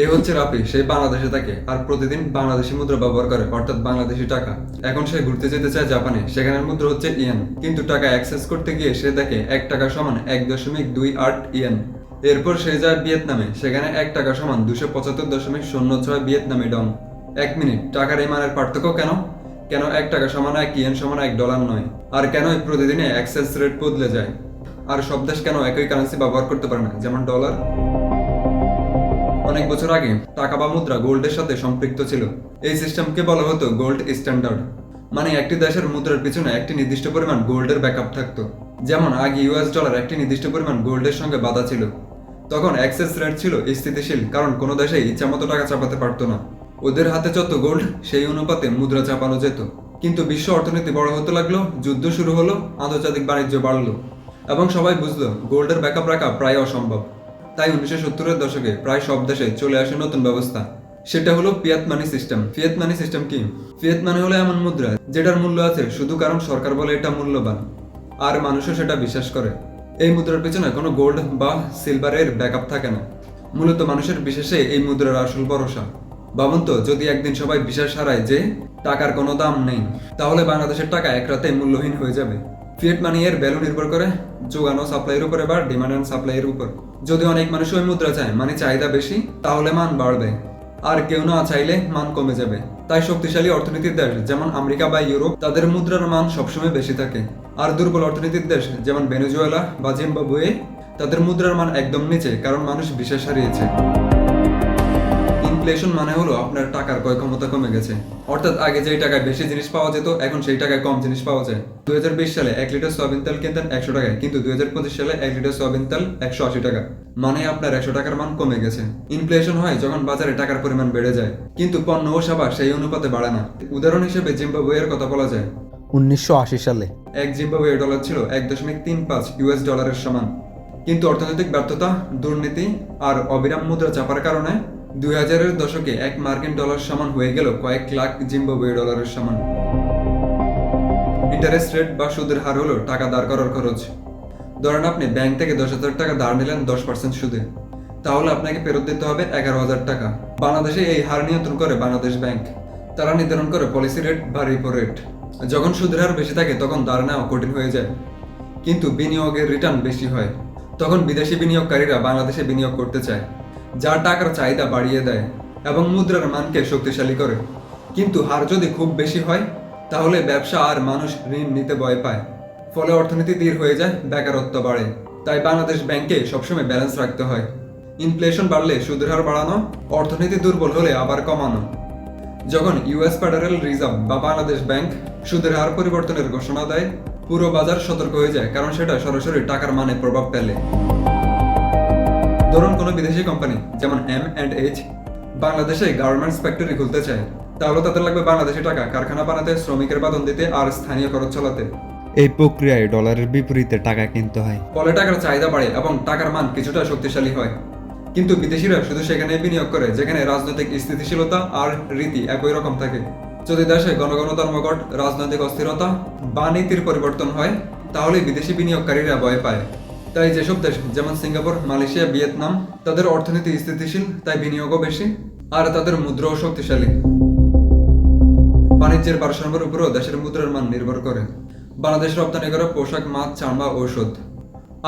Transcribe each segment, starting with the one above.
এ হচ্ছে রাফি, সে বাংলাদেশে থাকে আর প্রতিদিন বাংলাদেশি মুদ্রা ব্যবহার করে, অর্থাৎ বাংলাদেশি টাকা। এখন সে ঘুরতে যেতে চায় জাপানে, সেখানের মুদ্রা হচ্ছে ইয়েন। কিন্তু টাকা অ্যাক্সেস করতে গিয়ে সে দেখে 1 টাকা সমান 1.28 ইয়েন। এরপর সে যায় ভিয়েতনামে, সেখানে 1 টাকা সমান 275.06 ভিয়েতনামি ডং। 1 মিনিট, টাকার এই মানের পার্থক্য কেন? কেন 1 টাকা সমান 1 ইয়েন সমান $1 নয়? আর কেন প্রতিদিনে অ্যাক্সেস রেট বদলে যায়? আর সব দেশ কেন একই কারেন্সি ব্যবহার করতে পারে না, যেমন ডলার? অনেক বছর আগে টাকা বা মুদ্রা গোল্ডের সাথে সম্পৃক্ত ছিল। এই সিস্টেমকে বলা হতো গোল্ড স্ট্যান্ডার্ড। মানে একটি দেশের মুদ্রার পিছনে একটি নির্দিষ্ট পরিমাণ গোল্ডের ব্যাকআপ থাকতো। যেমন আগে ইউএস ডলার একটি নির্দিষ্ট পরিমাণ গোল্ডের সঙ্গে বাঁধা ছিল। তখন অ্যাক্সেস রেট ছিল স্থিতিশীল, কারণ কোনো দেশে ইচ্ছামতো টাকা চাপাতে পারতো না। ওদের হাতে যত গোল্ড সেই অনুপাতে মুদ্রা চাপানো যেত। কিন্তু বিশ্ব অর্থনীতি বড় হতে লাগলো, যুদ্ধ শুরু হলো, আন্তর্জাতিক বাণিজ্য বাড়লো, এবং সবাই বুঝলো গোল্ডের ব্যাকআপ রাখা প্রায় অসম্ভব। তাই 1970-এর দশকে প্রায় সব দেশে চলে আসে নতুন ব্যবস্থা। সেটা হলো ফিয়াত মানি সিস্টেম। ফিয়াত মানি সিস্টেম কি? ফিয়াত মানি হলো এমন মুদ্রা যেটার মূল্য আছে শুধু কারণ সরকার বলে এটা মূল্যবান, আর মানুষও সেটা বিশ্বাস করে। এই মুদ্রার পেছনে কোনো গোল্ড বা সিলভারের ব্যাকআপ থাকে না। মূলত মানুষের বিশ্বাসে এই মুদ্রার আসল ভরসা। ভাবুন তো, যদি একদিন সবাই বিশ্বাস হারায় যে টাকার কোনো দাম নেই, তাহলে বাংলাদেশের টাকা এক রাতে মূল্যহীন হয়ে যাবে। ফিয়াট মানি এর ভ্যালু নির্ভর করে যোগান ও সাপ্লাইয়ের উপরে বা ডিমান্ড অ্যান্ড সাপ্লাইয়ের উপর। যদি অনেক মানুষ ওই মুদ্রা চায়, মানে চাহিদা বেশি, তাহলে মান বাড়বে। আর কেউ না চাইলে মান কমে যাবে। তাই শক্তিশালী অর্থনীতির দেশ যেমন আমেরিকা বা ইউরোপ, তাদের মুদ্রার মান সবসময় বেশি থাকে। আর দুর্বল অর্থনীতির দেশ যেমন ভেনেজুয়েলা বা জিম্বাবুয়ে, তাদের মুদ্রার মান একদম নিচে, কারণ মানুষ বিশ্বাস হারিয়েছে। ইনফ্লেশন মানে হলো আপনার টাকার ক্রয় ক্ষমতা কমে গেছে। অর্থাৎ আগে যেই টাকায় বেশি জিনিস পাওয়া যেত, এখন সেই টাকায় কম জিনিস পাওয়া যায়। 2020 সালে 1 লিটার সয়াবিন তেল কিনতেন 100 টাকায়, কিন্তু 2025 সালে 1 লিটার সয়াবিন তেল 180 টাকা। মানে আপনার 100 টাকার মান কমে গেছে। ইনফ্লেশন হয় যখন বাজারে টাকার পরিমাণ বেড়ে যায়, কিন্তু পণ্য ও সেবা সেই অনুপাতে বাড়ে না। উদাহরণ হিসেবে জিম্বাবুয়ের কথা বলা যায়। 1980 সালে এক জিম্বাবুয়ে ডলার ছিল 1.35 ইউএস ডলারের সমান। কিন্তু অর্থনৈতিক ব্যর্থতা, দুর্নীতি আর অবিরাম মুদ্রা চাপার কারণে 2000-এর দশকে 1 মার্কিন ডলার সমান হয়ে গেল কয়েক লাখ জিম্বাবুয়ে ডলারের সমান। ইন্টারেস্ট রেট বা সুদের হার হলো টাকা ধার করার খরচ। ধরেন আপনি ব্যাংক থেকে 10,000 টাকা ধার নিলেন 10% সুদে, তাহলে আপনাকে ফেরত দিতে হবে 11,000 টাকা। বাংলাদেশে এই হার নিয়ন্ত্রণ করে বাংলাদেশ ব্যাংক। তারা নির্ধারণ করে পলিসি রেট বা রিপো রেট। যখন সুদের হার বেশি থাকে তখন ধার নেওয়া কঠিন হয়ে যায়, কিন্তু বিনিয়োগের রিটার্ন বেশি হয়। তখন বিদেশি বিনিয়োগকারীরা বাংলাদেশে বিনিয়োগ করতে চায়, যা টাকার চাহিদা বাড়িয়ে দেয় এবং মুদ্রার মানকে শক্তিশালী করে। কিন্তু হার যদি খুব বেশি হয়, তাহলে ব্যবসা আর মানুষ ঋণ নিতে ভয় পায়। ফলে অর্থনীতি ধীর হয়ে যায়, বেকারত্ব বাড়ে। তাই বাংলাদেশ ব্যাংকে সবসময় ব্যালেন্স রাখতে হয়। ইনফ্লেশন বাড়লে সুদের হার বাড়ানো, অর্থনীতি দুর্বল হলে আবার কমানো। যখন ইউএস ফেডারেল রিজার্ভ বা বাংলাদেশ ব্যাংক সুদের হার পরিবর্তনের ঘোষণা দেয়, পুরো বাজার সতর্ক হয়ে যায়, কারণ সেটা সরাসরি টাকার মানে প্রভাব ফেলে। ধরুন কোনো বিদেশি কোম্পানি যেমন M&H বাংলাদেশে গার্মেন্টস ফ্যাক্টরি খুলতে চায়, তাহলে তাদের লাগবে বাংলাদেশি টাকা কারখানা বানাতে, শ্রমিকের বেতন দিতে আর স্থানীয় খরচ চালাতে। এই প্রক্রিয়ায় ডলারের বিপরীতে টাকা কিনতে হয়। ফলে টাকার চাহিদা বাড়ে এবং টাকার মান কিছুটা শক্তিশালী হয়। কিন্তু বিদেশিরা শুধু সেখানে বিনিয়োগ করে যেখানে রাজনৈতিক স্থিতিশীলতা আর রীতি একই রকম থাকে। যদি দেশে ঘন ঘন ধর্মঘট, রাজনৈতিক অস্থিরতা বা নীতির পরিবর্তন হয়, তাহলে বিদেশি বিনিয়োগকারীরা ভয় পায়। তাই যেসব দেশ যেমন সিঙ্গাপুর, মালয়েশিয়া, ভিয়েতনাম, তাদের অর্থনীতি স্থিতিশীল, তাই বিনিয়োগও বেশি, আর তাদের মুদ্রাও শক্তিশালী। বাণিজ্যের ভারসাম্যের উপরও দেশের মুদ্রার মান নির্ভর করে। বাংলাদেশ রপ্তানি করে পোশাক, মাছ, চামড়া, ঔষধ,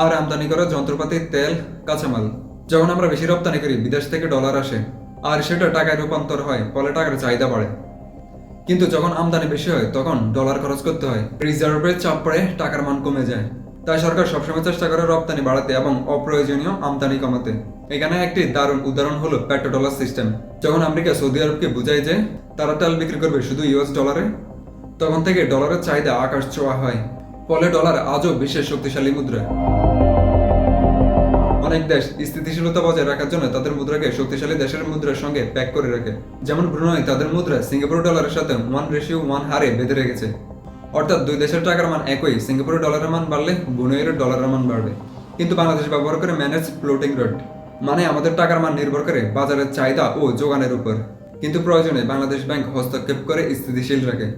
আর আমদানি করে যন্ত্রপাতি, তেল, কাঁচামাল। যখন আমরা বেশি রপ্তানি করি, বিদেশ থেকে ডলার আসে আর সেটা টাকায় রূপান্তর হয়, ফলে টাকার চাহিদা বাড়ে। কিন্তু যখন আমদানি বেশি হয়, তখন ডলার খরচ করতে হয়, রিজার্ভের চাপ পড়ে, টাকার মান কমে যায়। তাই সরকার সবসময় চেষ্টা করে রপ্তানি বাড়াতে এবং অপ্রয়োজনীয় আমদানি কমাতে। এখানে একটি দারুণ উদাহরণ হলো পেট্রোডলার সিস্টেম। যখন আমেরিকা সৌদি আরবকে বুঝায় যে তারা তেল বিক্রি করবে শুধু ইউএস ডলারে, তখন থেকে ডলারের চাহিদা আকাশ ছোঁয়া হয়। ফলে ডলার আজও বিশ্বের শক্তিশালী মুদ্রা। অনেক দেশ স্থিতিশীলতা বজায় রাখার জন্য তাদের মুদ্রাকে শক্তিশালী দেশের মুদ্রার সঙ্গে প্যাক করে রাখে। যেমন ব্রুনাই তাদের মুদ্রা সিঙ্গাপুর ডলারের সাথে 1:1 হারে বেঁধে রেখেছে। অর্থাৎ দুই দেশের টাকার মান একই, সিঙ্গাপুরের ডলারের মান বাড়লে ব্রুনাইয়ের ডলারের মান বাড়বে। কিন্তু বাংলাদেশ ব্যবহার করে ম্যানেজ ফ্লোটিং রেট, মানে আমাদের টাকার মান নির্ভর করে বাজারের চাহিদা ও যোগানের উপর। কিন্তু প্রয়োজনে বাংলাদেশ ব্যাংক হস্তক্ষেপ করে স্থিতিশীল রাখে।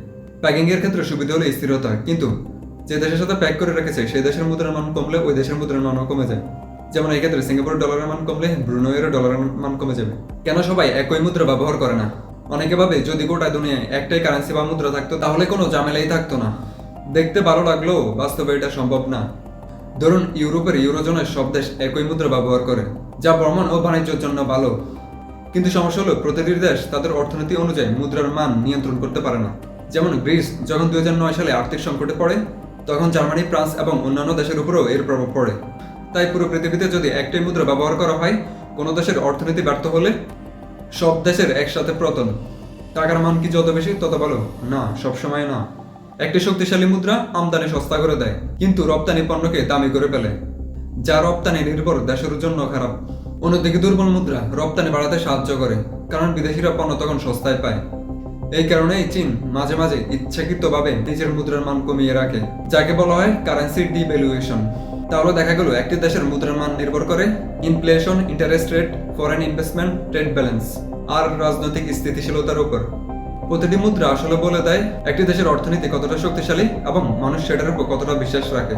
প্যাকিং এর ক্ষেত্রে সুবিধা হলো স্থিরতা, কিন্তু যে দেশের সাথে প্যাক করে রেখেছে সেই দেশের মুদ্রার মান কমলে ওই দেশের মুদ্রার মানও কমে যায়। যেমন এই ক্ষেত্রে সিঙ্গাপুরের ডলারের মান কমলে ব্রুনেইয়ের ডলারের মান কমে যাবে। কেন সবাই একই মুদ্রা ব্যবহার করে না? অনেকে ভাবে যদি গোটা দুনিয়ায় একটাই কারেন্সি বা মুদ্রা থাকতো তাহলে কোনো ঝামেলাই থাকতো না। দেখতে ভালো লাগলেও বাস্তবে এটা সম্ভব না। ধরুন ইউরোপের ইউরোজোনের সব দেশ একই মুদ্রা ব্যবহার করে, যা ভ্রমণ ও বাণিজ্যের জন্য ভালো। কিন্তু সমস্যা হলো প্রতিটি দেশ তাদের অর্থনীতি অনুযায়ী মুদ্রার মান নিয়ন্ত্রণ করতে পারে না। যেমন গ্রিস যখন 2009 সালে আর্থিক সংকটে পড়ে, তখন জার্মানি, ফ্রান্স এবং অন্যান্য দেশের উপরেও এর প্রভাব পড়ে। তাই পুরো পৃথিবীতে যদি একটাই মুদ্রা ব্যবহার করা হয়, কোনো দেশের অর্থনীতি ব্যর্থ হলে সব দেশের একসাথে পতন। টাকার মান কি যত বেশি তত ভালো? না, সবসময় না। একটি শক্তিশালী মুদ্রা আমদানি সস্তা করে দেয়, কিন্তু রপ্তানি পণ্যকে দামি করে ফেলে, যা রপ্তানি নির্ভর দেশের জন্য খারাপ। অন্যদিকে দুর্বল মুদ্রা রপ্তানি বাড়াতে সাহায্য করে, কারণ বিদেশিরা পণ্য তখন সস্তায় পায়। এই কারণেই চীন মাঝে মাঝে ইচ্ছাকৃতভাবে নিজের মুদ্রার মান কমিয়ে রাখে, যাকে বলা হয় কারেন্সি ডিভ্যালুয়েশন। তাহলে দেখা গেল একটি দেশের মুদ্রার মান নির্ভর করে inflation, interest rate, foreign investment, trade balance আর রাজনৈতিক স্থিতিশীলতার উপর। প্রতিটি মুদ্রা আসলে বলে দেয় একটি দেশের অর্থনীতি কতটা শক্তিশালী এবং মানুষ সেটার উপর কতটা বিশ্বাস রাখে।